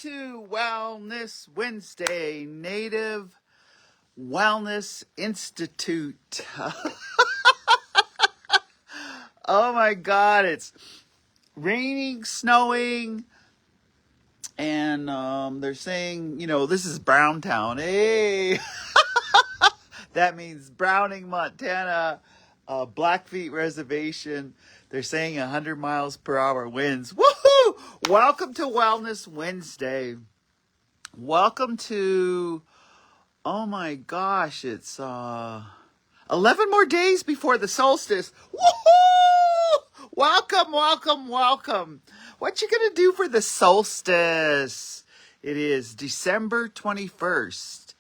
to Wellness Wednesday, Native Wellness Institute. Oh my God, it's raining, snowing, and they're saying, this is Browntown. Hey, that means Browning, Montana, Blackfeet Reservation. They're saying 100 miles per hour winds. Woohoo! Welcome to Wellness Wednesday. Welcome to, oh my gosh, it's 11 more days before the solstice. Woohoo! Welcome, welcome, welcome. What you gonna do for the solstice? It is December 21st.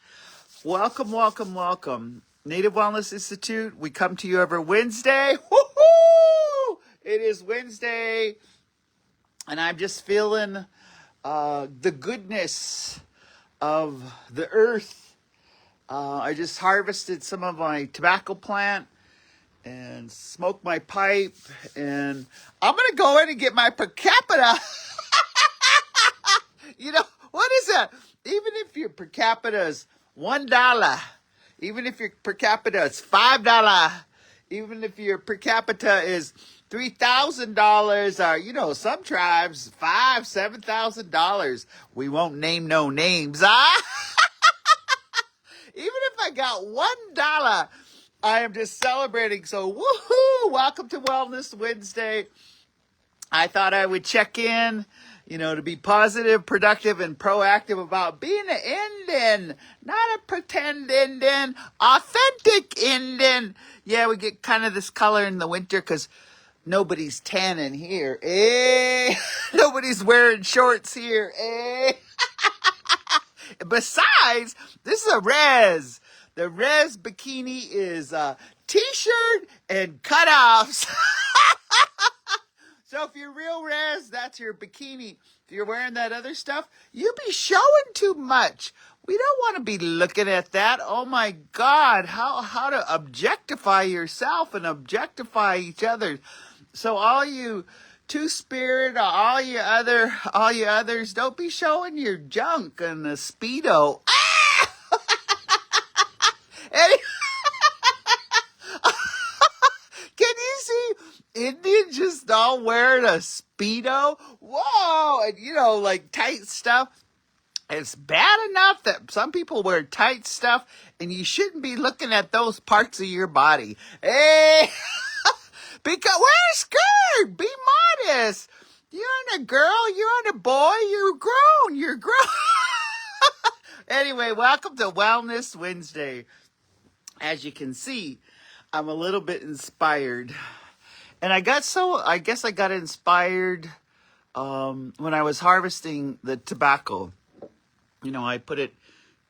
Welcome, welcome, welcome. Native Wellness Institute, we come to you every Wednesday. Woohoo! It is Wednesday, and I'm just feeling the goodness of the earth. I just harvested some of my tobacco plant and smoked my pipe, and I'm going to go in and get my per capita. What is that? Even if your per capita is $1, even if your per capita is $5, even if your per capita is $3,000, or, some tribes, $7,000. We won't name no names, Even if I got $1, I am just celebrating. So, woohoo! Welcome to Wellness Wednesday. I thought I would check in, to be positive, productive, and proactive about being an Indian, not a pretend Indian, authentic Indian. Yeah, we get kind of this color in the winter because nobody's tanning here. Nobody's wearing shorts here. Besides, this is a res. The res bikini is t-shirt and cutoffs. So if you're real res, that's your bikini. If you're wearing that other stuff, you be showing too much. We don't want to be looking at that. Oh my God, how to objectify yourself and objectify each other. So all you Two-Spirit, all you others, don't be showing your junk and the Speedo. Can you see Indians just all wearing a Speedo? Whoa! And like tight stuff. It's bad enough that some people wear tight stuff, and you shouldn't be looking at those parts of your body. Hey! Because wear a skirt. Be modest. You aren't a girl. You aren't a boy. You're grown. You're grown. Anyway, welcome to Wellness Wednesday. As you can see, I'm a little bit inspired. And I guess I got inspired when I was harvesting the tobacco. I put it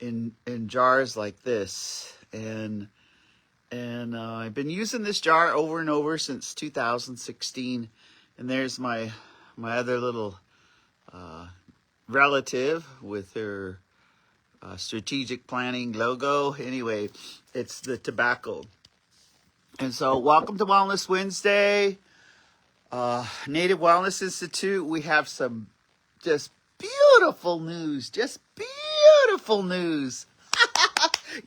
in jars like this. And I've been using this jar over and over since 2016. And there's my other little relative with her strategic planning logo. Anyway, it's the tobacco. And so welcome to Wellness Wednesday. Native Wellness Institute. We have some just beautiful news. Just beautiful news.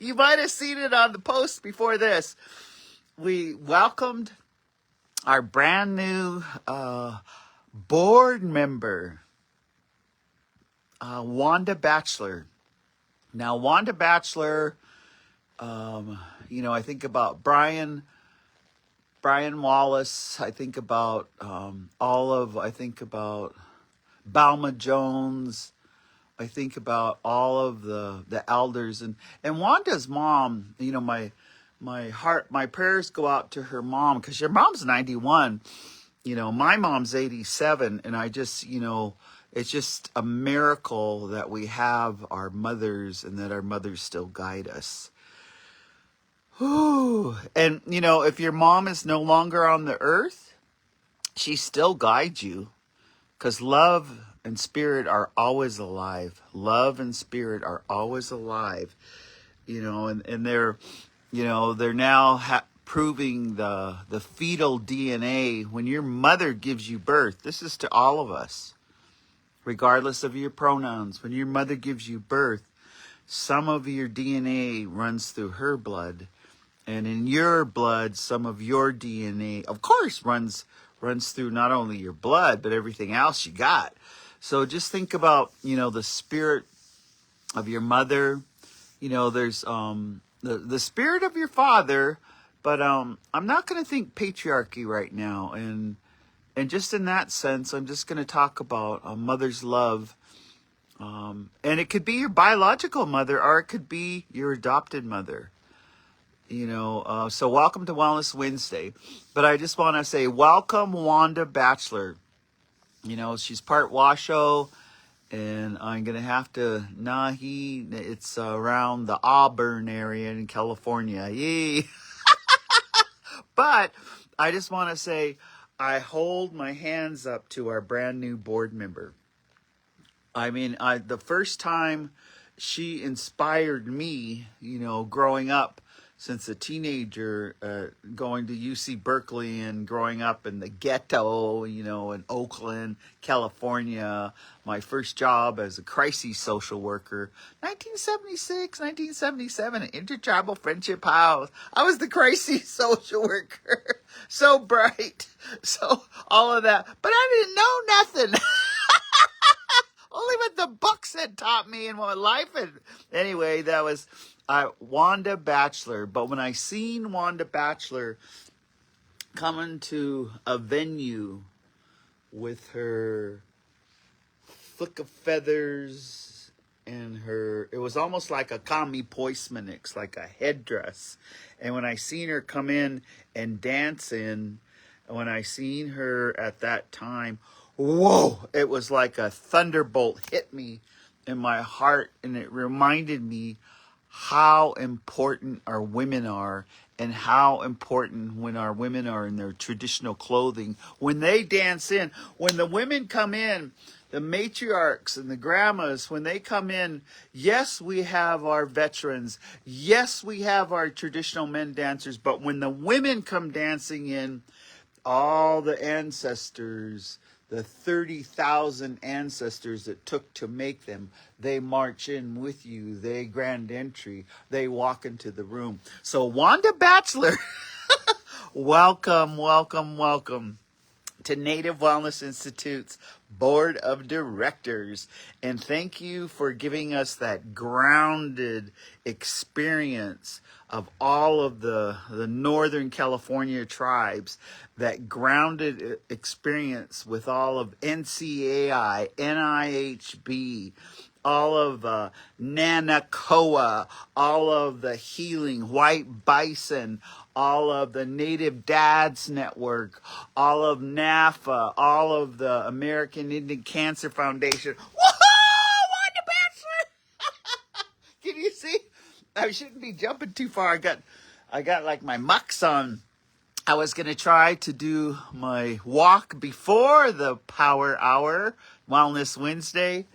You might have seen it on the post before this. We welcomed our brand new board member, Wanda Batchelor. Now, Wanda Batchelor, I think about Brian Wallace. I think about I think about Balma Jones. I think about all of the elders and Wanda's mom. My prayers go out to her mom because your mom's 91. My mom's 87, and I just, it's just a miracle that we have our mothers and that our mothers still guide us. Whew. And if your mom is no longer on the earth, she still guides you because love and spirit are always alive. Love and spirit are always alive, and they're, they're now proving the fetal DNA when your mother gives you birth. This is to all of us, regardless of your pronouns. When your mother gives you birth, some of your DNA runs through her blood, and in your blood, some of your DNA, of course, runs through not only your blood but everything else you got. So just think about, the spirit of your mother. There's the spirit of your father, but I'm not going to think patriarchy right now, and just in that sense, I'm just going to talk about a mother's love. And it could be your biological mother, or it could be your adopted mother. So welcome to Wellness Wednesday. But I just want to say welcome, Wanda Bachelor. She's part Washoe, and I'm going to have to, it's around the Auburn area in California. Yay! But I just want to say I hold my hands up to our brand new board member. I mean, the first time she inspired me, growing up since a teenager, going to UC Berkeley and growing up in the ghetto, in Oakland, California. My first job as a crisis social worker, 1976, 1977, Intertribal Friendship House. I was the crisis social worker. So bright. So all of that. But I didn't know nothing. Only what the books had taught me and what life had. Anyway, that was Wanda Bachelor. But when I seen Wanda Bachelor coming to a venue with her flick of feathers and it was almost like a kami poismanix, like a headdress. And when I seen her come in and dance in, when I seen her at that time, whoa, it was like a thunderbolt hit me in my heart, and it reminded me how important our women are, and how important when our women are in their traditional clothing. When they dance in, when the women come in, the matriarchs and the grandmas, when they come in, yes, we have our veterans. Yes, we have our traditional men dancers. But when the women come dancing in, all the ancestors, the 30,000 ancestors that took to make them, they march in with you. They grand entry. They walk into the room. So Wanda Bachelor, welcome, welcome, welcome to Native Wellness Institute's Board of Directors. And thank you for giving us that grounded experience of all of the Northern California tribes, that grounded experience with all of NCAI, NIHB, all of Nanakoa, all of the Healing, White Bison, all of the Native Dads Network, all of NAFA, all of the American Indian Cancer Foundation. Woohoo! Wanda Bachelor! Can you see? I shouldn't be jumping too far. I got like my mucks on. I was going to try to do my walk before the Power Hour, Wellness Wednesday,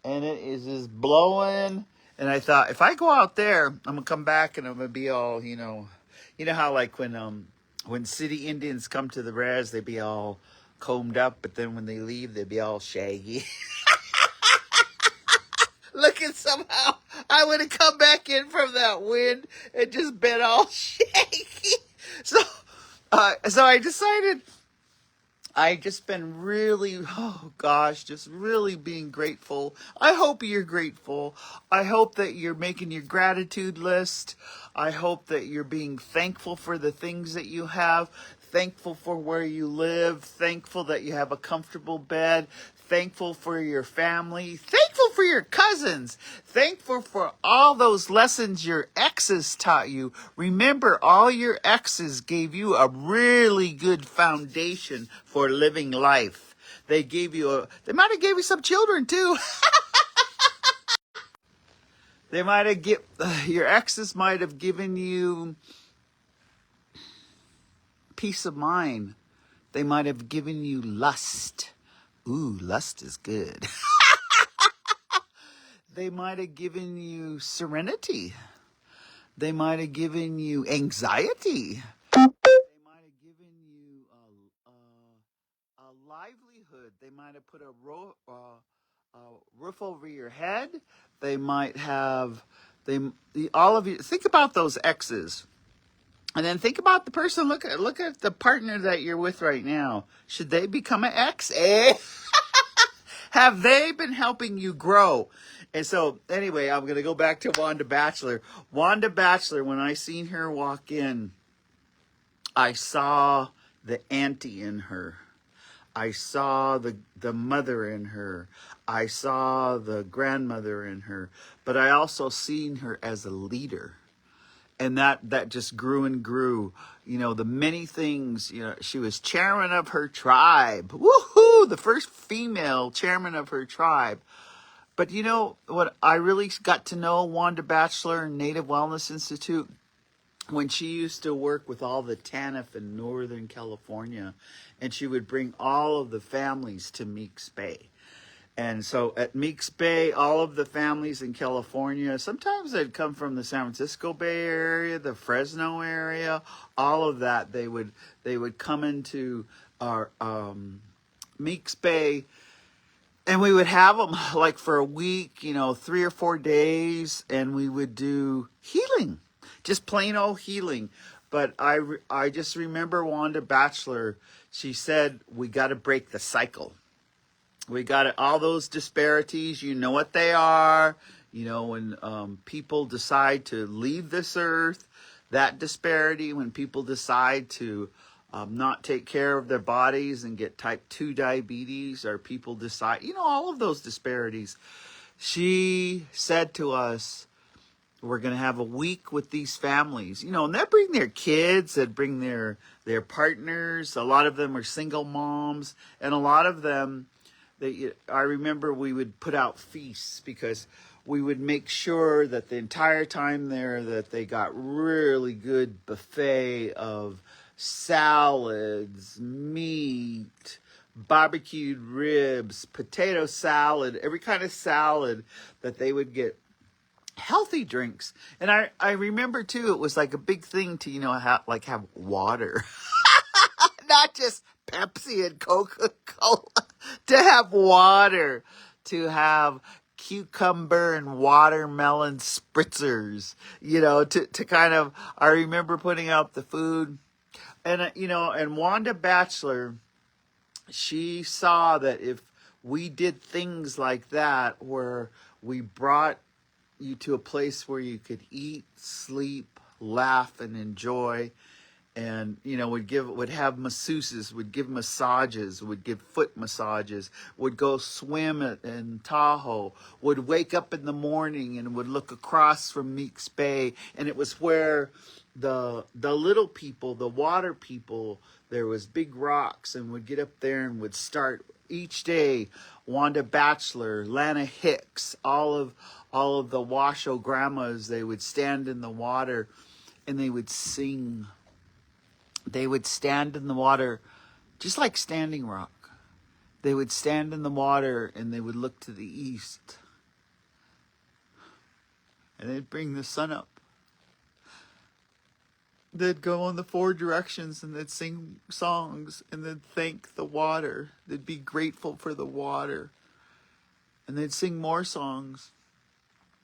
and it is just blowing. And I thought, if I go out there, I'm going to come back and I'm going to be all, you know how like when city Indians come to the res, they be all combed up, but then when they leave, they be all shaggy. Looking somehow, I would have come back in from that wind and just been all shaky. So I decided, I just been really, oh gosh, just really being grateful. I hope you're grateful. I hope that you're making your gratitude list. I hope that you're being thankful for the things that you have, thankful for where you live, thankful that you have a comfortable bed, thankful for your family, thankful for your cousins, thankful for all those lessons your exes taught you. Remember, all your exes gave you a really good foundation for living life. They might have gave you some children too. Your exes might have given you peace of mind. They might have given you lust. Ooh, lust is good. They might have given you serenity. They might have given you anxiety. They might have given you a livelihood. They might have put a roof over your head. They might have all of you. Think about those exes, and then think about the person. Look at the partner that you're with right now. Should they become an ex? Eh? Have they been helping you grow? And so, anyway, I'm gonna go back to Wanda Bachelor. Wanda Bachelor. When I seen her walk in, I saw the auntie in her. I saw the mother in her. I saw the grandmother in her. But I also seen her as a leader. And that just grew and grew. You know, the many things, you know, she was chairman of her tribe. Woohoo! The first female chairman of her tribe. But you know what, I really got to know Wanda Bachelor, Native Wellness Institute, when she used to work with all the TANF in Northern California, and she would bring all of the families to Meeks Bay. And so at Meeks Bay, all of the families in California, sometimes they'd come from the San Francisco Bay Area, the Fresno area, all of that. They would come into our Meeks Bay, and we would have them like for a week, you know, 3 or 4 days, and we would do healing, just plain old healing. But I just remember Wanda Bachelor, she said, we got to break the cycle. We got all those disparities, you know what they are. You know, when people decide to leave this earth, that disparity, when people decide to not take care of their bodies and get type 2 diabetes, or people decide, you know, all of those disparities. She said to us, we're going to have a week with these families, you know, and they'd bring their kids, they'd bring their partners. A lot of them are single moms, and a lot of them, I remember we would put out feasts, because we would make sure that the entire time there that they got really good buffet of salads, meat, barbecued ribs, potato salad, every kind of salad, that they would get healthy drinks. And I remember too, it was like a big thing to, you know, have water. Not just Pepsi and Coca-Cola, to have water, to have cucumber and watermelon spritzers, you know, to kind of, I remember putting out the food. And, you know, and Wanda Bachelor, she saw that if we did things like that, where we brought you to a place where you could eat, sleep, laugh, and enjoy, and, you know, would have masseuses, would give massages, would give foot massages, would go swim in Tahoe, would wake up in the morning and would look across from Meeks Bay, and it was where the little people, the water people, there was big rocks, and would get up there and would start each day. Wanda Bachelor, Lana Hicks, all of the Washoe grandmas, they would stand in the water and they would sing. They would stand in the water just like Standing Rock. They would stand in the water and they would look to the east. And they'd bring the sun up. They'd go in the 4 directions and they'd sing songs and they'd thank the water. They'd be grateful for the water. And they'd sing more songs.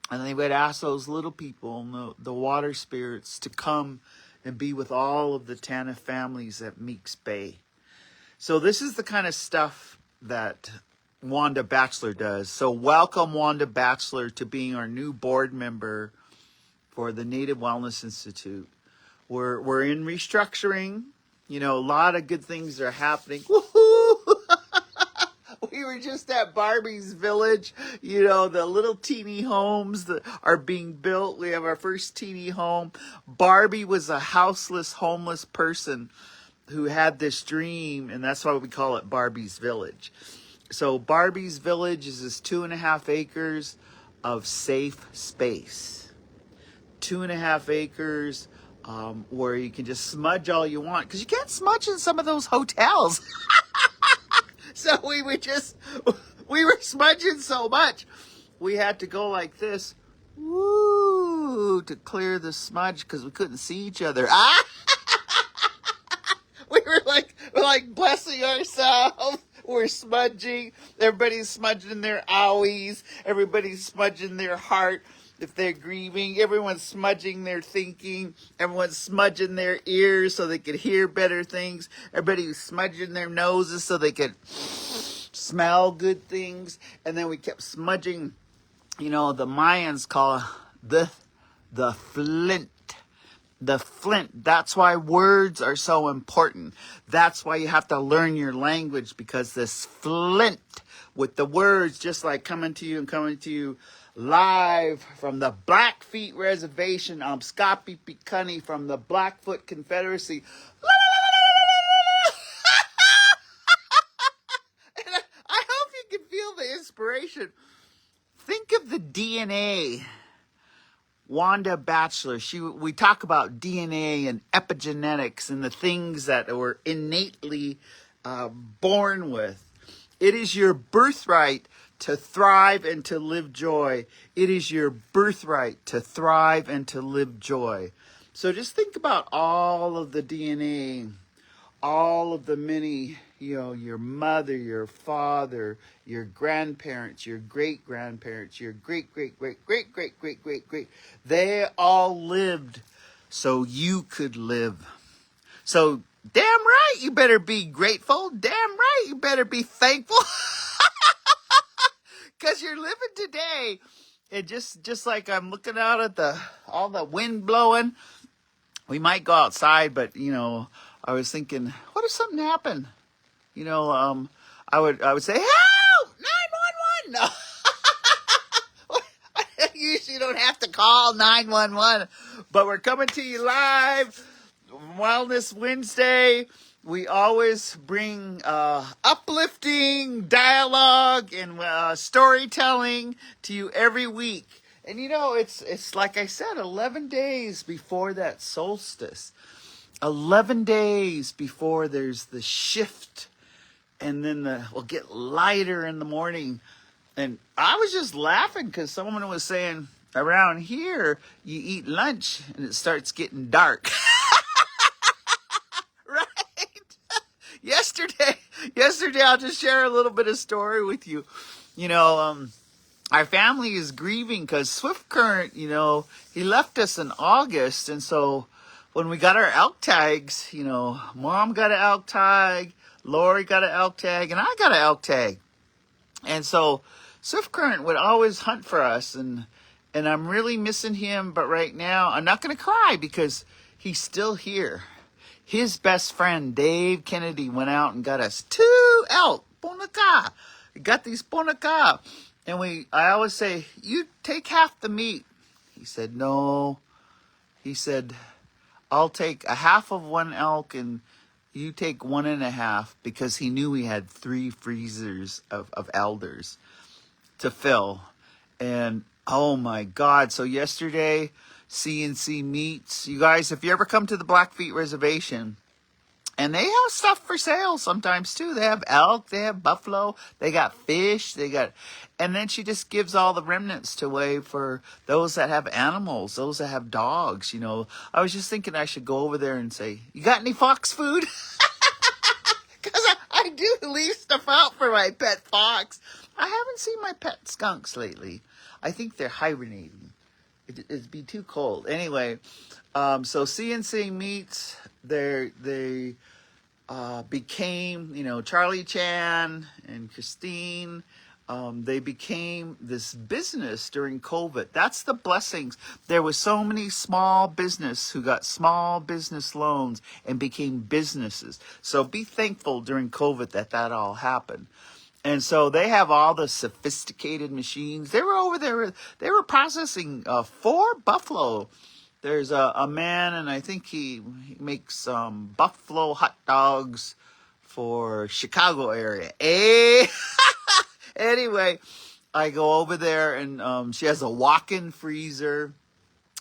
And they would ask those little people, the water spirits, to come and be with all of the TANF families at Meeks Bay. So this is the kind of stuff that Wanda Bachelor does. So welcome, Wanda Bachelor, to being our new board member for the Native Wellness Institute. We're in restructuring. You know, a lot of good things are happening. Woohoo! We were just at Barbie's Village. You know, the little teeny homes that are being built. We have our first teeny home. Barbie was a houseless, homeless person who had this dream, and that's why we call it Barbie's Village. So Barbie's Village is this 2.5 acres of safe space. 2.5 acres where you can just smudge all you want, because you can't smudge in some of those hotels. So we were smudging so much, we had to go like this, woo, to clear the smudge, because we couldn't see each other. We were like blessing ourselves, We're smudging. Everybody's smudging their owies. Everybody's smudging their heart if they're grieving. Everyone's smudging their thinking. Everyone's smudging their ears so they could hear better things. Everybody's smudging their noses so they could smell good things. And then we kept smudging, the Mayans call the flint. The flint. That's why words are so important. That's why you have to learn your language, because this flint with the words, just like coming to you live from the Blackfeet Reservation. I'm Scott B. Piccunny from the Blackfoot Confederacy. And I hope you can feel the inspiration. Think of the DNA. Wanda Batchelor, we talk about DNA and epigenetics and the things that we're innately born with. It is your birthright to thrive and to live joy. It is your birthright to thrive and to live joy. So just think about all of the DNA, all of the many, your mother, your father, your grandparents, your great-grandparents, your great-great-great-great-great-great-great-great. They all lived so you could live. So damn right you better be grateful. Damn right you better be thankful. Because you're living today. And just like I'm looking out at all the wind blowing. We might go outside, but I was thinking, what if something happened? I would say, help! 911! No. I usually don't have to call 911, but we're coming to you live. Wellness Wednesday. We always bring uplifting dialogue and storytelling to you every week. And it's like I said, 11 days before that solstice. 11 days before there's the shift, and then we'll get lighter in the morning. And I was just laughing because someone was saying, around here, you eat lunch and it starts getting dark. Right? Yesterday, I'll just share a little bit of story with you. Our family is grieving because Swift Current, he left us in August. And so when we got our elk tags, Mom got an elk tag, Lori got an elk tag, and I got an elk tag. And so Swift Current would always hunt for us, and I'm really missing him. But right now, I'm not going to cry because he's still here. His best friend, Dave Kennedy, went out and got us 2 elk, Bonaka. We got these Bonaka. And I always say, you take half the meat. He said, no. He said, I'll take a half of one elk and you take 1.5, because he knew we had 3 freezers of elders to fill. And oh my God. So yesterday, CNC Meats. You guys, if you ever come to the Blackfeet Reservation, and they have stuff for sale sometimes too. They have elk, they have buffalo, they got fish, and then she just gives all the remnants away for those that have animals, those that have dogs, I was just thinking I should go over there and say, you got any fox food? Because I do leave stuff out for my pet fox. I haven't seen my pet skunks lately. I think they're hibernating. It'd be too cold. Anyway, so CNC Meats, they became, Charlie Chan and Christine, they became this business during COVID. That's the blessings. There was so many small business who got small business loans and became businesses. So be thankful during COVID that all happened. And so they have all the sophisticated machines. They were over there. They were processing 4 buffalo. There's a man, and I think he makes buffalo hot dogs for Chicago area. Anyway, I go over there, and she has a walk-in freezer,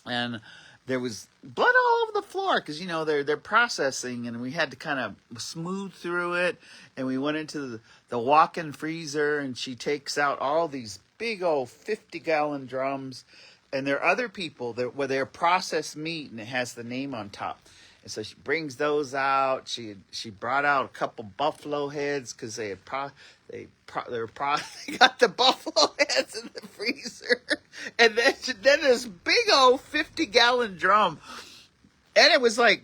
and there was blood all over the floor because they're processing, and we had to kind of smooth through it. And we went into the walk-in freezer, and she takes out all these big old 50-gallon drums. And there are other people where they're processed meat, and it has the name on top. And so she brings those out. She brought out a couple buffalo heads because they got the buffalo heads in the freezer. And then this big old 50-gallon drum, and it was like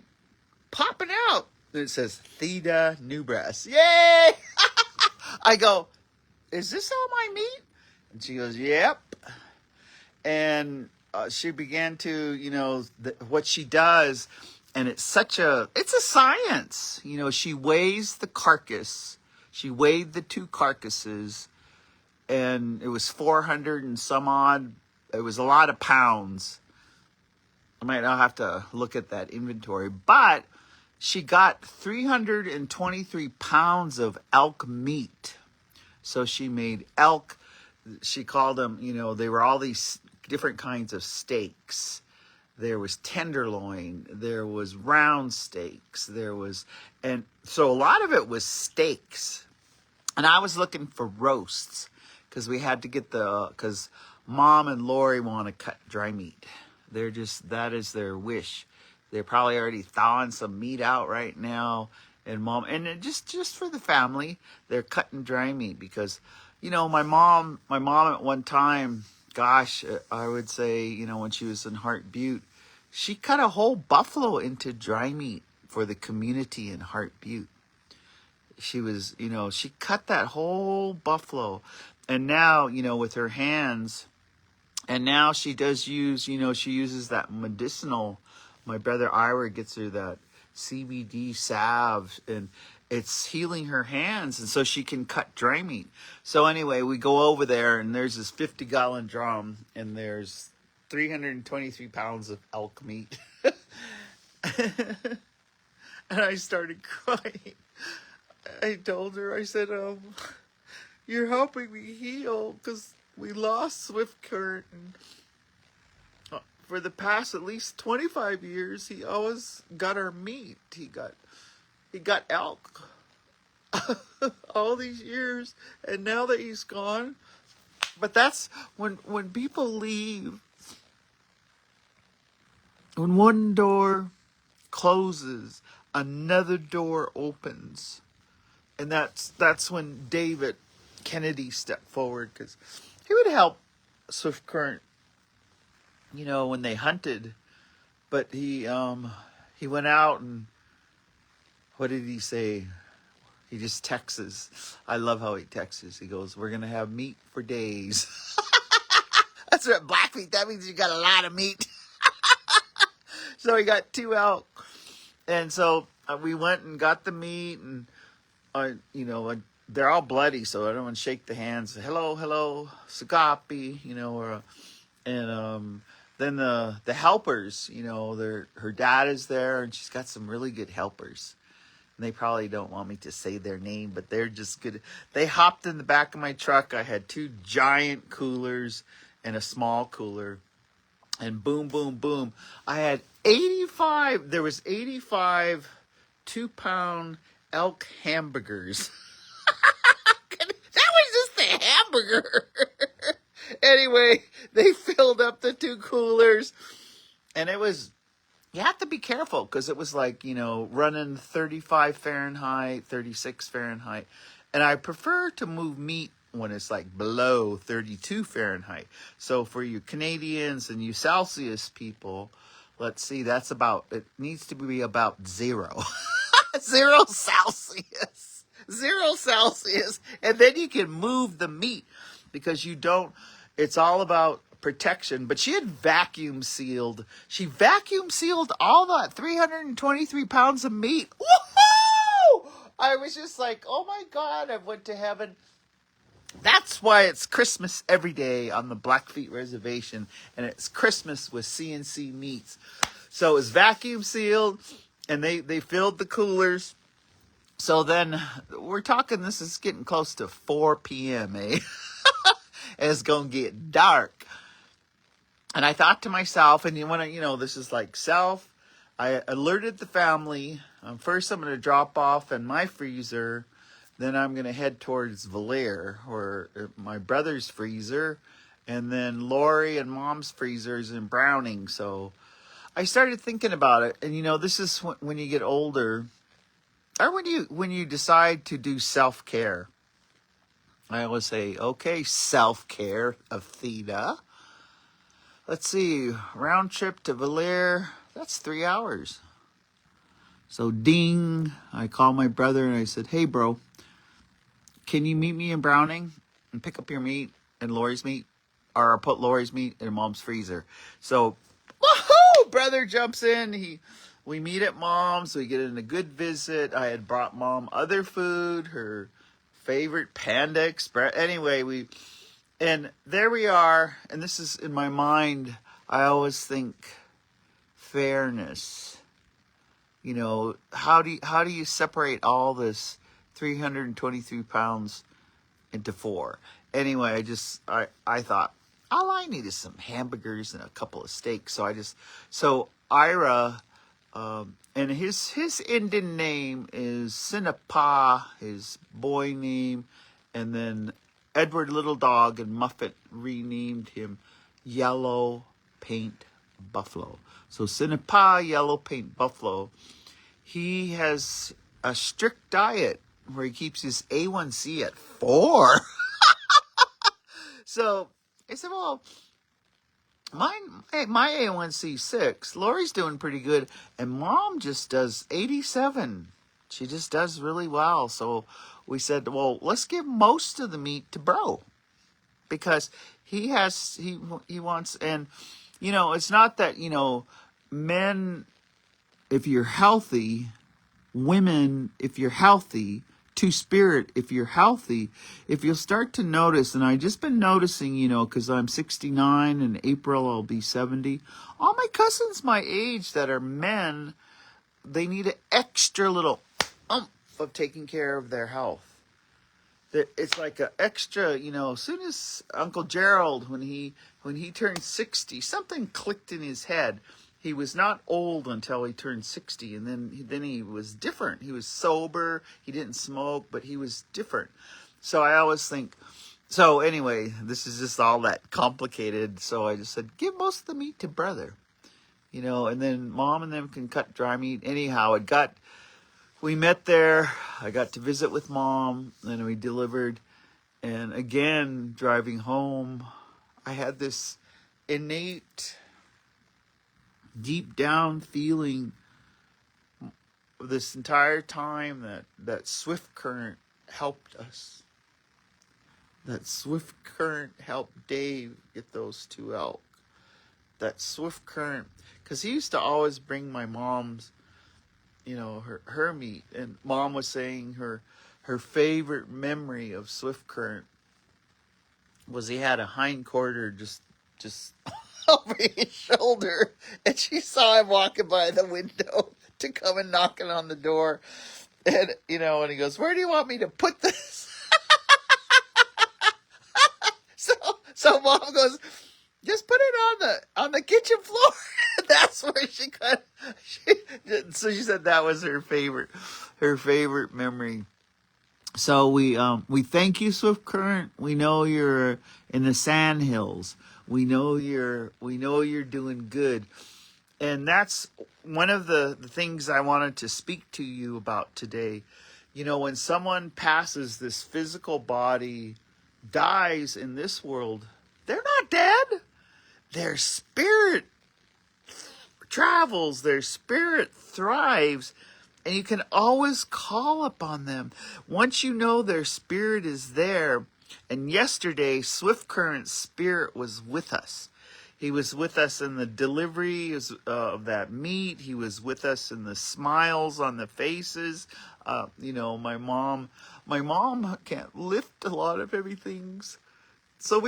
popping out. And it says Theda New Breast. Yay! I go, is this all my meat? And she goes, yep. And she began to, what she does, and it's a science. She weighs the carcass. She weighed the two carcasses, and it was 400 and some odd. It was a lot of pounds. I might not have to look at that inventory, but she got 323 pounds of elk meat. So she made elk. She called them, they were all these different kinds of steaks. There was tenderloin, there was round steaks, and so a lot of it was steaks. And I was looking for roasts because we had to get because Mom and Lori want to cut dry meat. That is their wish. They're probably already thawing some meat out right now. And Mom, and just for the family, they're cutting dry meat because, my mom at one time, gosh, I would say, when she was in Hart Butte, she cut a whole buffalo into dry meat for the community in Hart Butte. She was, she cut that whole buffalo. And now, with her hands, and now she does use, she uses that medicinal. My brother Ira gets her that CBD salve, and it's healing her hands, and so she can cut dry meat. So anyway, we go over there, and there's this 50-gallon drum, and there's 323 pounds of elk meat. And I started crying. I told her, I said, you're helping me heal because we lost Swift Current, and for the past at least 25 years, he always got our meat. He got elk all these years, and now that he's gone. But that's when people leave. When one door closes, another door opens. And that's when David Kennedy stepped forward, because he would help Swift Current, when they hunted. But he went out, and what did he say? He just texts. I love how he texts. He goes, "We're going to have meat for days." That's what Blackfeet, that means you got a lot of meat. So he got 2 elk. And so we went and got the meat, and they're all bloody, so I don't want to shake the hands. Hello, Sagapi, and then the helpers, her dad is there, and she's got some really good helpers. And they probably don't want me to say their name, but they're just good. They hopped in the back of my truck. I had 2 giant coolers and a small cooler. And boom, boom, boom. I had 85 2-pound elk hamburgers. That was just a hamburger. Anyway, they filled up the 2 coolers. And you have to be careful because it was like, running 35 Fahrenheit, 36 Fahrenheit. And I prefer to move meat when it's like below 32 Fahrenheit. So for you Canadians and you Celsius people, let's see, it needs to be about 0. 0 Celsius. 0 Celsius. And then you can move the meat because it's all about protection. But she had she vacuum sealed all that 323 pounds of meat. Woohoo! I was just like, oh my God, I went to heaven. That's why it's Christmas every day on the Blackfeet Reservation, and it's Christmas with CNC Meats. So it was vacuum sealed, and they filled the coolers. So then we're talking, this is getting close to 4 p.m., eh? And it's going to get dark. And I thought to myself, and this is like I alerted the family. First, I'm going to drop off in my freezer. Then I'm going to head towards Valere, or my brother's freezer. And then Lori and Mom's freezer is in Browning. So I started thinking about it, and this is when you get older, or when you decide to do self-care. I always say, okay, self-care, Athena. Let's see, round trip to Valere, that's 3 hours. So ding, I called my brother and I said, hey bro, can you meet me in Browning and pick up your meat and Lori's meat? Or put Lori's meat in Mom's freezer. So, woohoo! Brother jumps in. We meet at Mom's. We get in a good visit. I had brought Mom other food, her favorite Panda Express. Anyway, and there we are. And this is in my mind. I always think fairness. How do you separate all this 323 pounds into 4? Anyway, I thought all I need is some hamburgers and a couple of steaks. So Ira, and his Indian name is Sinapa, his boy name, and then Edward Little Dog and Muffet renamed him Yellow Paint Buffalo. So Sinapa, Yellow Paint Buffalo, he has a strict diet where he keeps his A1C at 4. So I said, well, my A1C 6. Lori's doing pretty good, and Mom just does 87. She just does really well. So we said, well, let's give most of the meat to Bro, because he wants, and it's not that men, if you're healthy, women, if you're healthy, Two-Spirit, if you're healthy, if you'll start to notice, and I've just been noticing, because I'm 69, in April I'll be 70, all my cousins my age that are men, they need an extra little oomph of taking care of their health. It's like an extra, as soon as Uncle Gerald, when he turned 60, something clicked in his head. He was not old until he turned 60, and then he was different. He was sober. He didn't smoke, but he was different. So I always think, so anyway, this is just all that complicated. So I just said, give most of the meat to Brother, and then Mom and them can cut dry meat. Anyhow, we met there. I got to visit with Mom, and we delivered. And again, driving home, I had this innate, deep down feeling this entire time that Swift Current helped us. That Swift Current helped Dave get those 2 elk. That Swift Current, because he used to always bring my mom's, her meat. And Mom was saying her favorite memory of Swift Current was he had a hind quarter just over his shoulder, and she saw him walking by the window to come and knocking on the door, and and he goes, where do you want me to put this? so Mom goes, just put it on the kitchen floor. That's where so she said that was her favorite memory. So we thank you, Swift Current. We know you're in the Sand Hills. We know you're doing good. And that's one of the things I wanted to speak to you about today. When someone passes, this physical body dies in this world, they're not dead. Their spirit travels, their spirit thrives, and you can always call upon them. Once you know their spirit is there, and yesterday, Swift Current's spirit was with us. He was with us in the delivery of that meat. He was with us in the smiles on the faces. My mom can't lift a lot of heavy things. So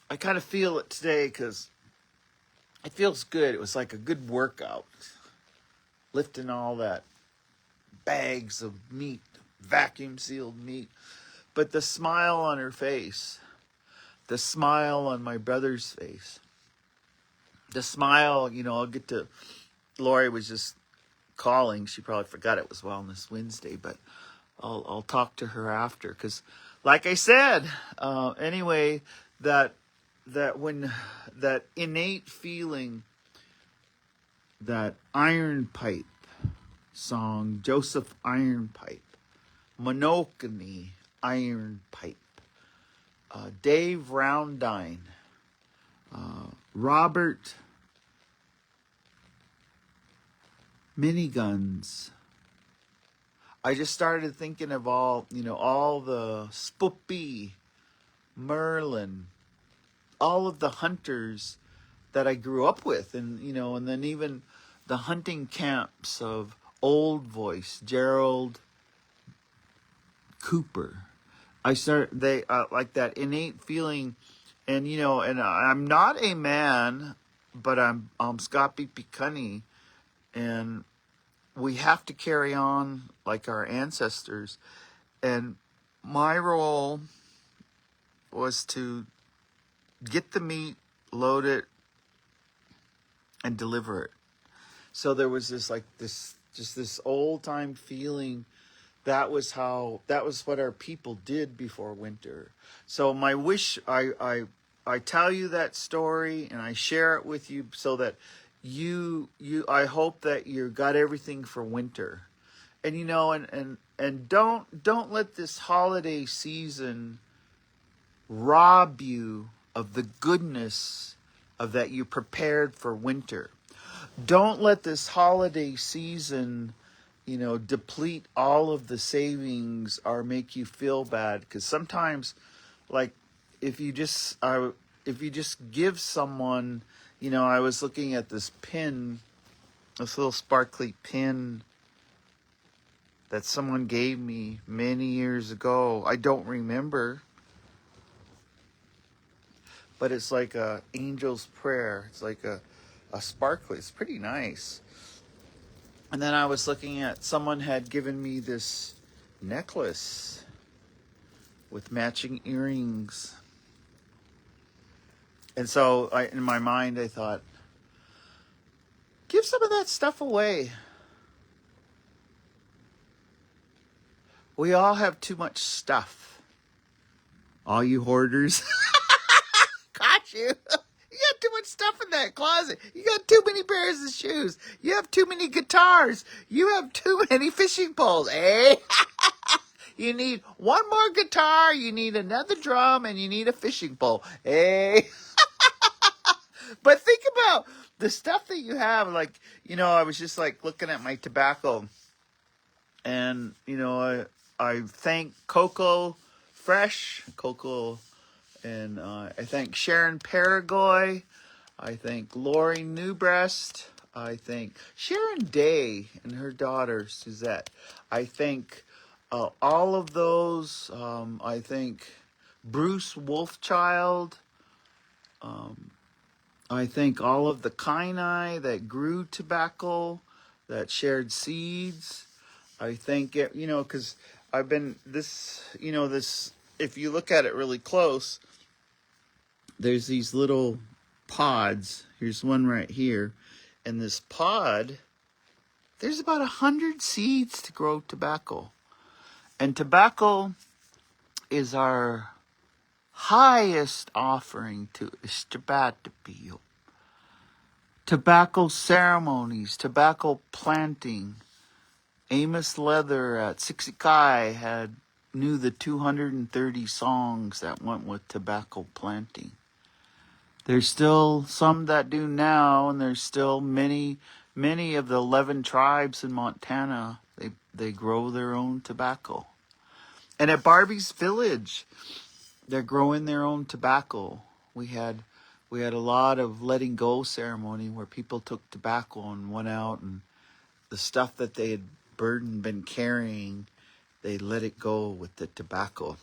I kind of feel it today because it feels good. It was like a good workout. Lifting all that bags of meat, vacuum sealed meat. But the smile on her face, the smile on my brother's face, the smile, I'll get to, Lori was just calling. She probably forgot it was Wellness Wednesday, but I'll talk to her after. Because like I said, anyway, that that innate feeling, that Iron Pipe song, Joseph Iron Pipe, Monogamy Iron Pipe, Dave Roundine, Robert Miniguns. I just started thinking of all the Spoopy, Merlin, all of the hunters that I grew up with, and and then even the hunting camps of Old Voice, Gerald Cooper. They like that innate feeling, and I'm not a man, but I'm Scott B. Piccunny, and we have to carry on like our ancestors. And my role was to get the meat, load it, and deliver it. So there was this old time feeling. That was what our people did before winter. So my wish, I tell you that story and I share it with you so that I hope that you got everything for winter. And and don't let this holiday season rob you of the goodness of that you prepared for winter. Don't let this holiday season, deplete all of the savings or make you feel bad. Because sometimes, like, if you just give someone, I was looking at this pin, this little sparkly pin that someone gave me many years ago. I don't remember, but it's like a angel's prayer. It's like a sparkly. It's pretty nice. And then I was looking at, someone had given me this necklace with matching earrings. And so in my mind, I thought, give some of that stuff away. We all have too much stuff. All you hoarders. Got you. You got too much stuff in that closet. You got too many pairs of shoes. You have too many guitars. You have too many fishing poles. Eh? You need one more guitar. You need another drum. And you need a fishing pole. Eh? But think about the stuff that you have. Like, I was just like looking at my tobacco. And, I thank Coco Fresh. Coco. And I thank Sharon Paragoy. I thank Lori Newbreast. I thank Sharon Day and her daughter, Suzette. I thank all of those. I thank Bruce Wolfchild. I thank all of the Kainai that grew tobacco, that shared seeds. I thank it, because I've been this, if you look at it really close, there's these little pods. Here's one right here. And this pod, there's about 100 seeds to grow tobacco. And tobacco is our highest offering to Ishtabatapiyo. Tobacco ceremonies, tobacco planting. Amos Leather at Sixikai knew the 230 songs that went with tobacco planting. There's still some that do now, and there's still many of the 11 tribes in Montana. They grow their own tobacco. And at Barbie's Village, they're growing their own tobacco. We had a lot of letting go ceremony where people took tobacco and went out, and the stuff that they had been carrying, they let it go with the tobacco.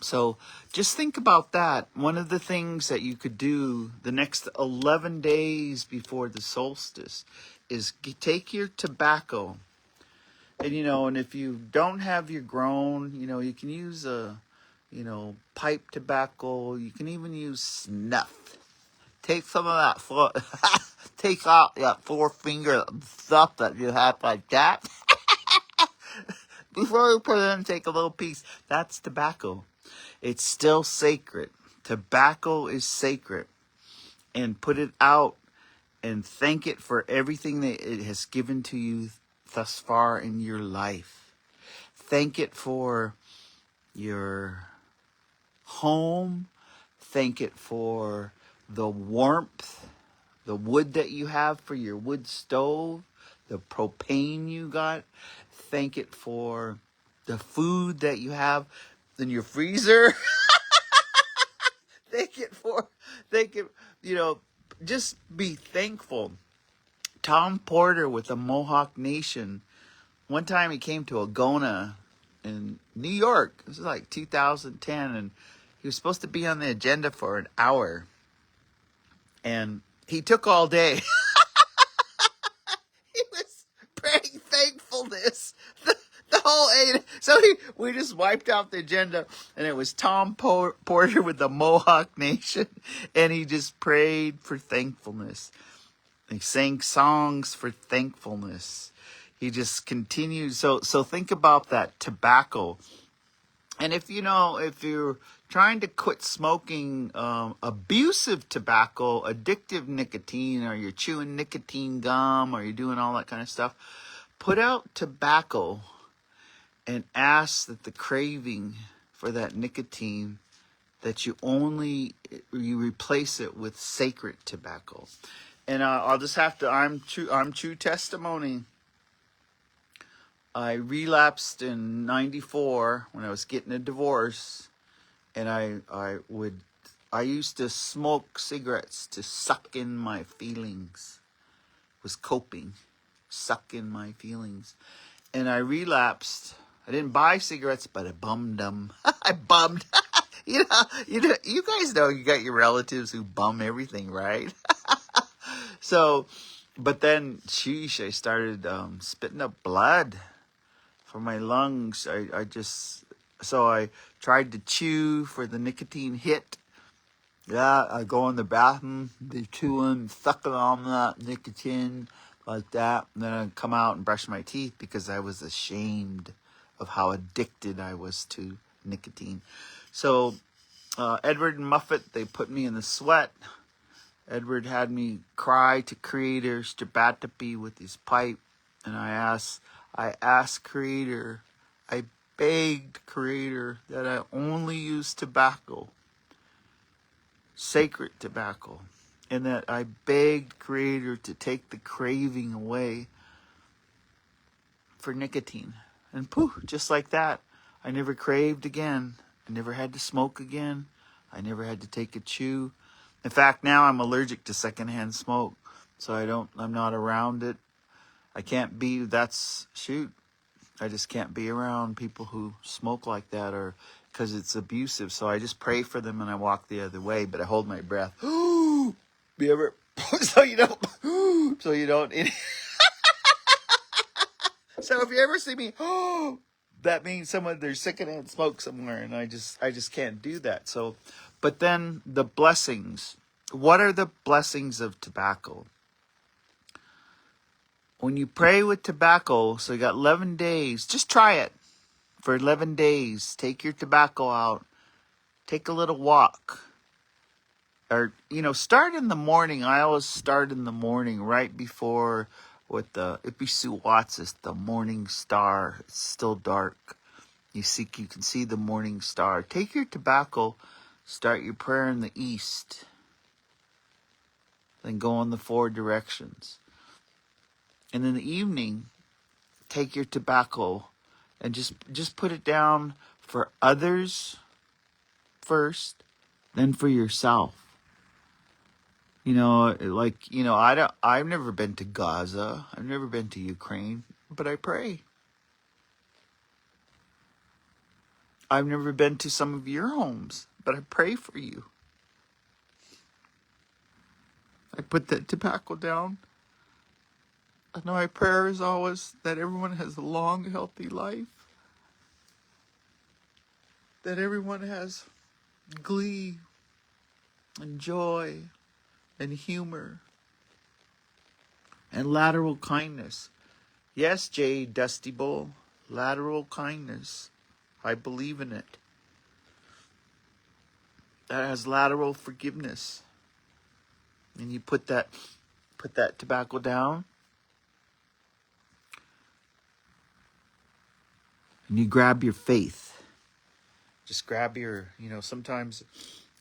So just think about that. One of the things that you could do the next 11 days before the solstice is take your tobacco. And, and if you don't have your grown, you can use pipe tobacco. You can even use snuff. Take some of that, take out that 4-finger stuff that you have like that. Before you put it in, take a little piece. That's tobacco. It's still sacred. Tobacco is sacred. And put it out and thank it for everything that it has given to you thus far in your life. Thank it for your home. Thank it for the warmth, the wood that you have for your wood stove, the propane you got. Thank it for the food that you have in your freezer. Thank it, just be thankful. Tom Porter with the Mohawk Nation. One time he came to Agona in New York. This was like 2010, and he was supposed to be on the agenda for an hour. And he took all day. He was praying thankfulness the whole 8. So we just wiped out the agenda, and it was Tom Porter with the Mohawk Nation, and he just prayed for thankfulness. He sang songs for thankfulness. He just continued. So think about that tobacco. And if you're trying to quit smoking abusive tobacco, addictive nicotine, or you're chewing nicotine gum, or you're doing all that kind of stuff, put out tobacco and ask that the craving for that nicotine, that you replace it with sacred tobacco. And I'll just have to, I'm true testimony. I relapsed in 94 when I was getting a divorce, and I used to smoke cigarettes to suck in my feelings. Was coping, suck in my feelings. And I relapsed. I didn't buy cigarettes, but I bummed them. I bummed. You guys know you got your relatives who bum everything, right? So, but then, sheesh, I started spitting up blood for my lungs. So I tried to chew for the nicotine hit. Yeah, I go in the bathroom, be chewing, sucking on that nicotine like that. And then I'd come out and brush my teeth because I was ashamed of how addicted I was to nicotine. So, Edward and Muffet, they put me in the sweat. Edward had me cry to Creator Strabatapi with his pipe, and I asked Creator, I begged Creator that I only use tobacco, sacred tobacco, and that I begged Creator to take the craving away for nicotine. And poof, just like that, I never craved again. I never had to smoke again. I never had to take a chew. In fact, now I'm allergic to secondhand smoke, so I'm not around it. I can't be, I just can't be around people who smoke like that, or because it's abusive. So I just pray for them and I walk the other way, but I hold my breath. You ever, so you don't, so if you ever see me, that means there's secondhand smoke somewhere, and I just can't do that. So, but then the blessings. What are the blessings of tobacco? When you pray with tobacco, so you got 11 days, just try it for 11 days. Take your tobacco out. Take a little walk. Or, start in the morning. I always start in the morning right before with the Ipisu Watts, the morning star. It's still dark. You can see the morning star. Take your tobacco, start your prayer in the east. Then go in the 4 directions. And in the evening, take your tobacco and just put it down for others first, then for yourself. I've never been to Gaza. I've never been to Ukraine, but I pray. I've never been to some of your homes, but I pray for you. I put that tobacco down. I know my prayer is always that everyone has a long, healthy life. That everyone has glee and joy and humor and lateral kindness. Yes, Jay Dusty Bull, lateral kindness. I believe in it. that has lateral forgiveness. And you put that tobacco down, and you grab your faith. Just grab your, sometimes,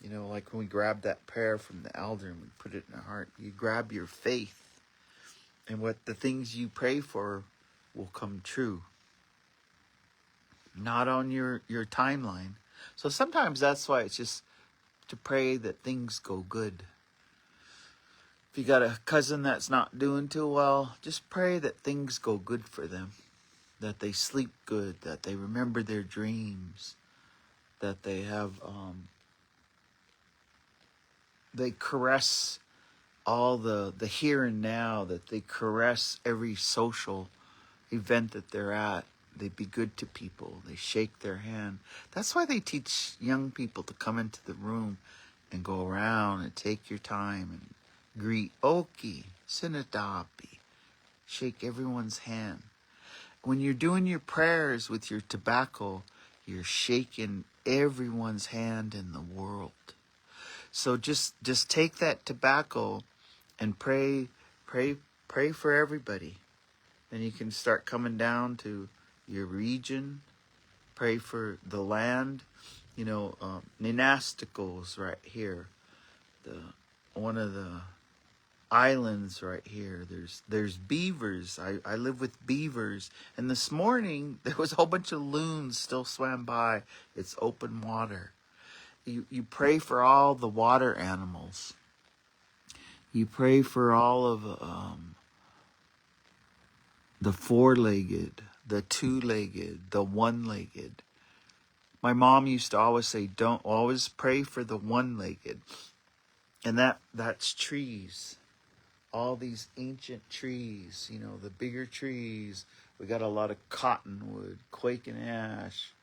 like when we grab that prayer from the elder and we put it in our heart, you grab your faith, and what the things you pray for will come true. Not on your timeline. So sometimes that's why it's just to pray that things go good. If you got a cousin that's not doing too well, just pray that things go good for them. That they sleep good, that they remember their dreams, that they have, they caress all the here and now, that they caress every social event that they're at. They be good to people. They shake their hand. That's why they teach young people to come into the room and go around and take your time and greet Oki, Sinadapi. Shake everyone's hand. When you're doing your prayers with your tobacco, you're shaking everyone's hand in the world. So just take that tobacco and pray for everybody. Then you can start coming down to your region. Pray for the land. Ninasticals right here. One of the islands right here. There's beavers. I live with beavers. And this morning there was a whole bunch of loons still swam by. It's open water. You pray for all the water animals. You pray for all of the four-legged, the two-legged, the one-legged. My mom used to always say, don't always pray for the one-legged. And that's trees. All these ancient trees, the bigger trees. We got a lot of cottonwood, quake and ash.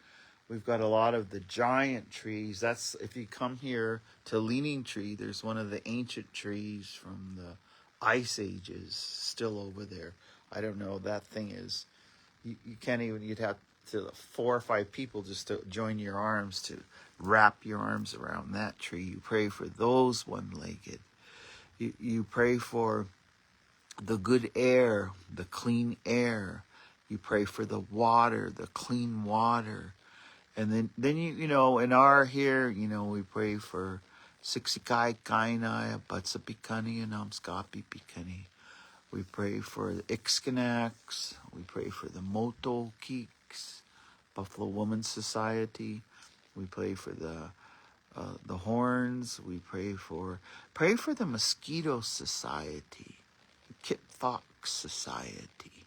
We've got a lot of the giant trees. That's, if you come here to Leaning Tree, there's one of the ancient trees from the ice ages still over there. I don't know, that thing is, you can't even, you'd have to 4 or 5 people just to join your arms to wrap your arms around that tree. You pray for those one-legged. You pray for the good air, the clean air. You pray for the water, the clean water. And then you in our here, we pray for Siksikai Kainai, Batsapikani, and Amskapi Pikani. We pray for the Ixkanaks. We pray for the Moto Keeks, Buffalo Women's Society. We pray for the Horns. We pray for the Mosquito Society, the Kit Fox Society,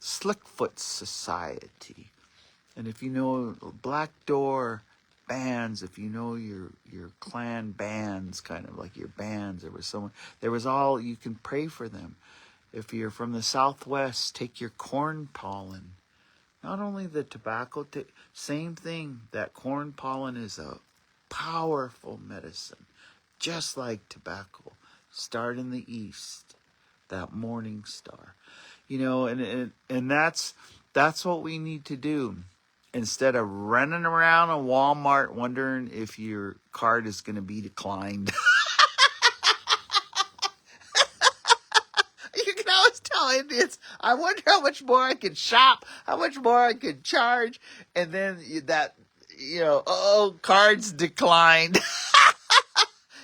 Slickfoot Society. And if you know Black Door bands, if you know your clan bands, kind of like your bands, there was all, you can pray for them. If you're from the Southwest, take your corn pollen. Not only the tobacco, same thing. That corn pollen is a powerful medicine, just like tobacco. Start in the east, that morning star, and that's what we need to do. Instead of running around a Walmart wondering if your card is going to be declined. You can always tell Indians, I wonder how much more I could shop, how much more I could charge, and then cards declined.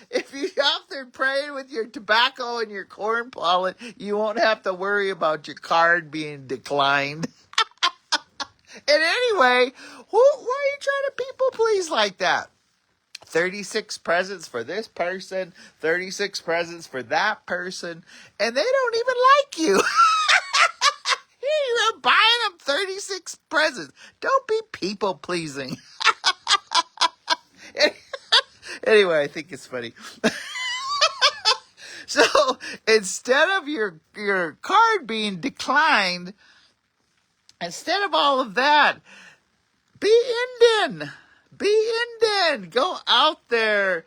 If you're out there praying with your tobacco and your corn pollen, you won't have to worry about your card being declined. And anyway, why are you trying to people please like that? 36 presents for this person, 36 presents for that person, and they don't even like you. You're buying them 36 presents. Don't be people pleasing. Anyway, I think it's funny. So instead of your card being declined, instead of all of that, be Indian. Be Indian. Go out there.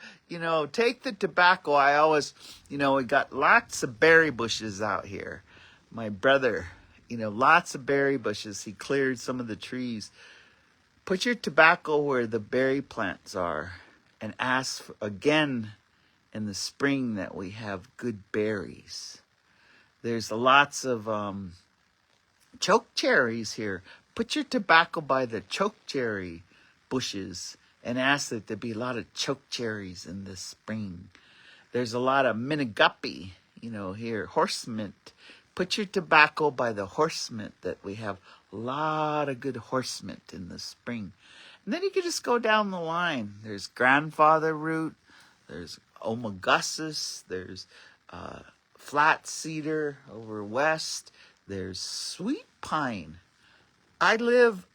Take the tobacco. I always, we got lots of berry bushes out here. My brother, lots of berry bushes. He cleared some of the trees. Put your tobacco where the berry plants are. and ask again in the spring that we have good berries. There's lots of choke cherries here. Put your tobacco by the choke cherry bushes and ask that there be a lot of choke cherries in the spring. There's a lot of miniguppy, here, horse mint. Put your tobacco by the horse mint, that we have a lot of good horse mint in the spring. And then you can just go down the line. There's grandfather root, there's omagustus, there's flat cedar over west, there's sweet pine. I live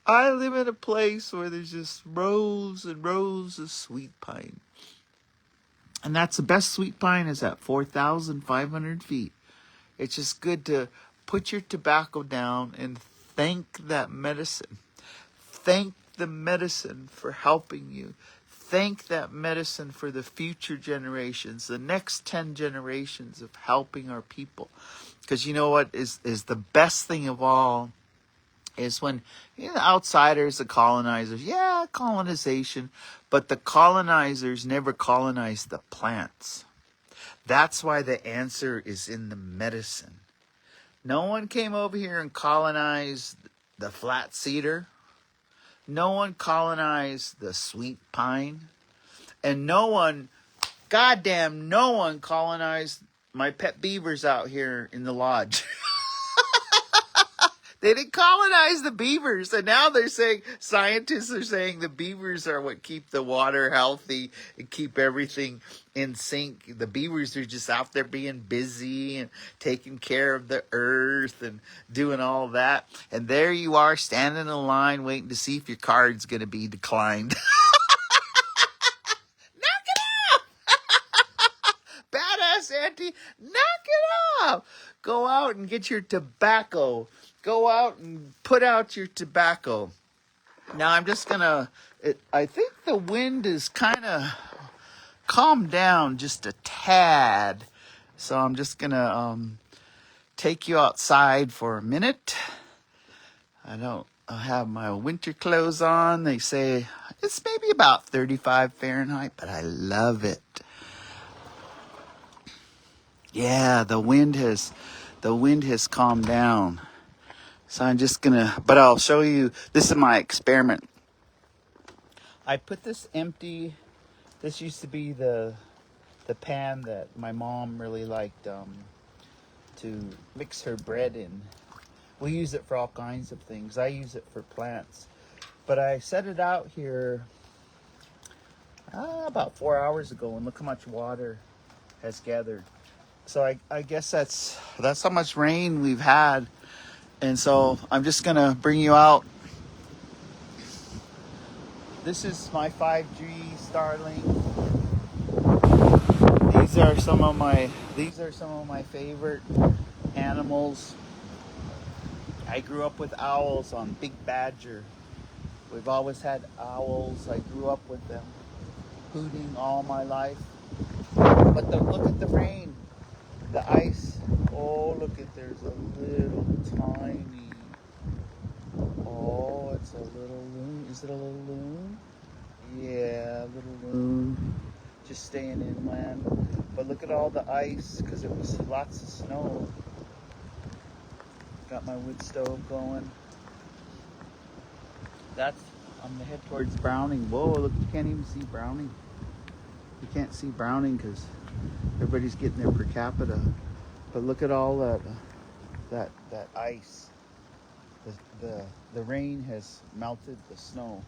in a place where there's just rows and rows of sweet pine. And that's the best sweet pine is at 4,500 feet. It's just good to put your tobacco down and thank that medicine. Thank the medicine for helping you. Thank that medicine for the future generations, the next 10 generations of helping our people. Because you know what is the best thing of all is when the outsiders, the colonizers, colonization, but the colonizers never colonized the plants. That's why the answer is in the medicine. No one came over here and colonized the flat cedar. No one colonized the sweet pine. And no one colonized my pet beavers out here in the lodge. They didn't colonize the beavers, and now they're saying, scientists are saying the beavers are what keep the water healthy and keep everything in sync. The beavers are just out there being busy and taking care of the earth and doing all that. And there you are, standing in line, waiting to see if your card's going to be declined. Knock it off! Badass auntie, knock it off! Go out and get your tobacco. Go out and put out your tobacco. Now I'm just I think the wind is kind of calmed down just a tad. So I'm just going to take you outside for a minute. I have my winter clothes on. They say it's maybe about 35 Fahrenheit, but I love it. Yeah, the wind has calmed down. So I'm just but I'll show you, this is my experiment. I put this empty, this used to be the pan that my mom really liked to mix her bread in. We use it for all kinds of things. I use it for plants. But I set it out here about 4 hours ago, and look how much water has gathered. So I guess that's how much rain we've had. And so I'm just going to bring you out. This is my 5G Starlink. These are some of my favorite animals. I grew up with owls on Big Badger. We've always had owls. I grew up with them hooting all my life. But look at the rain, the ice. Oh, there's a little tiny. Oh, it's a little loon. Is it a little loon? Yeah, a little loon. Just staying inland. But look at all the ice, because it was lots of snow. Got my wood stove going. I'm gonna head towards Browning. Whoa, look, you can't even see Browning. You can't see Browning because everybody's getting their per capita. But look at all that ice. The rain has melted the snow.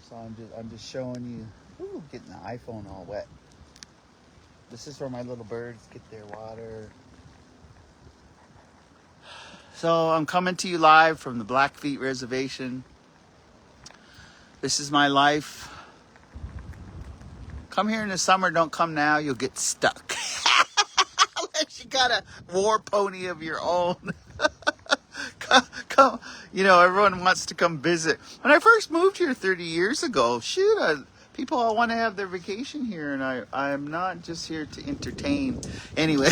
So I'm just showing you. Ooh, getting the iPhone all wet. This is where my little birds get their water. So I'm coming to you live from the Blackfeet Reservation. This is my life. Come here in the summer, don't come now, you'll get stuck. Unless you got a war pony of your own. come, everyone wants to come visit. When I first moved here 30 years ago, people all want to have their vacation here, and I'm not just here to entertain. Anyway,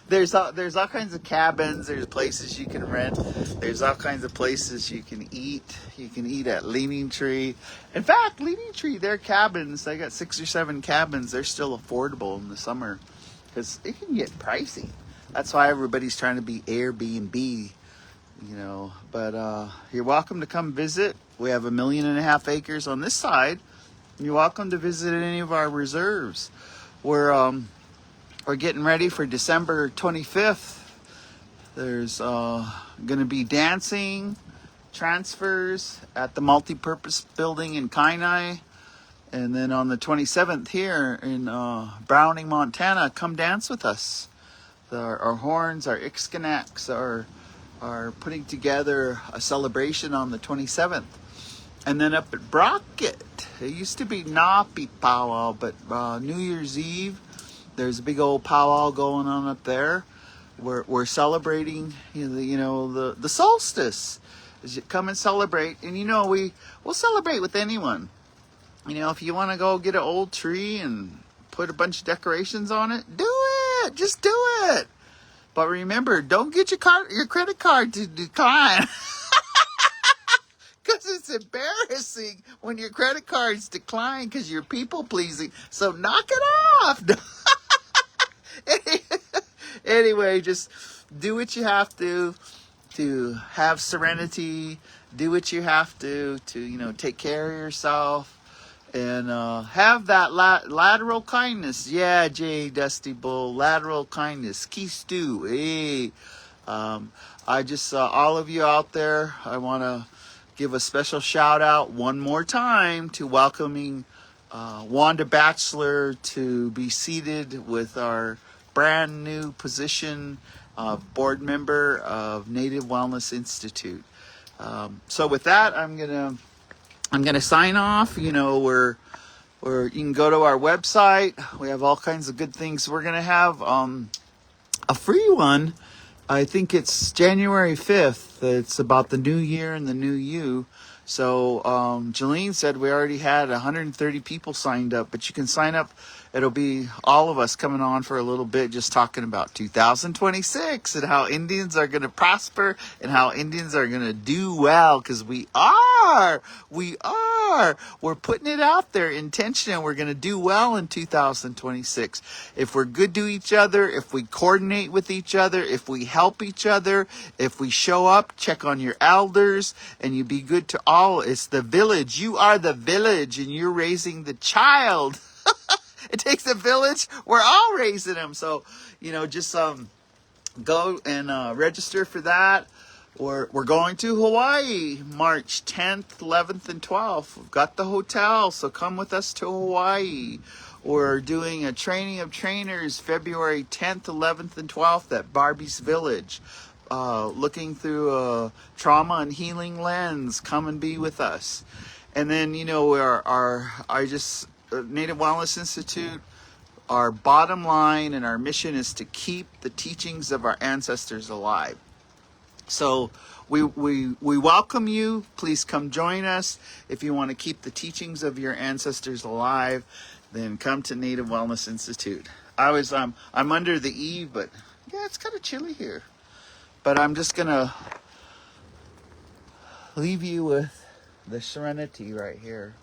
there's all kinds of cabins. There's places you can rent. There's all kinds of places you can eat. You can eat at Leaning Tree. In fact, Leaning Tree, their cabins, they got 6 or 7 cabins. They're still affordable in the summer because it can get pricey. That's why everybody's trying to be Airbnb, you know. But you're welcome to come visit. We have 1.5 million acres on this side. You're welcome to visit any of our reserves. We're getting ready for December 25th. There's going to be dancing, transfers at the multipurpose building in Kainai. And then on the 27th here in Browning, Montana, come dance with us. Our horns, our Ixkanaks are putting together a celebration on the 27th. And then up at Brockett, it used to be Napi Powwow, but New Year's Eve, there's a big old powwow going on up there. We're celebrating, the solstice. As you come and celebrate, and we'll celebrate with anyone. If you want to go get an old tree and put a bunch of decorations on it, do it. Just do it. But remember, don't get your credit card to decline. Because it's embarrassing when your credit cards decline because you're people pleasing. So knock it off. Anyway, just do what you have to have serenity. Do what you have to take care of yourself. And have that lateral kindness. Yeah, Jay Dusty Bull. Lateral kindness. Key Stew. Hey. I just, all of you out there, I want to give a special shout out one more time to welcoming Wanda Batchelor to be seated with our brand new position of board member of Native Wellness Institute. So with that, I'm gonna sign off. You can go to our website. We have all kinds of good things. We're gonna have a free one. I think it's January 5th. It's about the new year and the new you. So Jolene said we already had 130 people signed up, but you can sign up. It'll be all of us coming on for a little bit, just talking about 2026 and how Indians are going to prosper and how Indians are going to do well, because we are. We're putting it out there, intention, and we're going to do well in 2026. If we're good to each other, if we coordinate with each other, if we help each other, if we show up, check on your elders, and you be good to all. It's the village. You are the village, and you're raising the child. It takes a village. We're all raising them. So, just go and register for that. We're going to Hawaii March 10th, 11th, and 12th. We've got the hotel, so come with us to Hawaii. We're doing a training of trainers February 10th, 11th, and 12th at Barbie's Village. Looking through a trauma and healing lens. Come and be with us. And then, Native Wellness Institute, our bottom line and our mission is to keep the teachings of our ancestors alive. So we welcome you. Please come join us. If you want to keep the teachings of your ancestors alive, then come to Native Wellness Institute. I'm under the eave, but yeah, it's kind of chilly here. But I'm just gonna leave you with the serenity right here,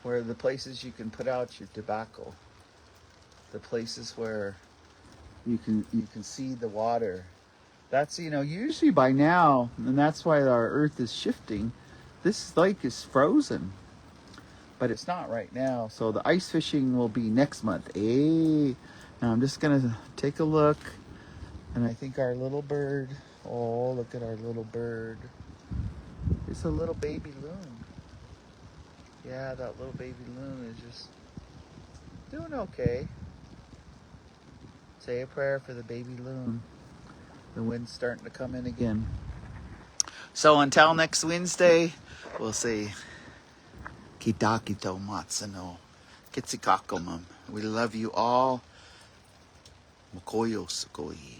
where the places you can put out your tobacco, the places where you can see the water. That's, usually by now, and that's why our earth is shifting. This lake is frozen, but it's not right now. So the ice fishing will be next month. Now I'm just gonna take a look, and I think our little bird, oh, look at our little bird. It's a little baby loon. Yeah, that little baby loon is just doing okay. Say a prayer for the baby loon. The wind's starting to come in again. So until next Wednesday, we'll say Kitakito Matsuno Kitsikakomum. We love you all. Mokoyo Sukoi.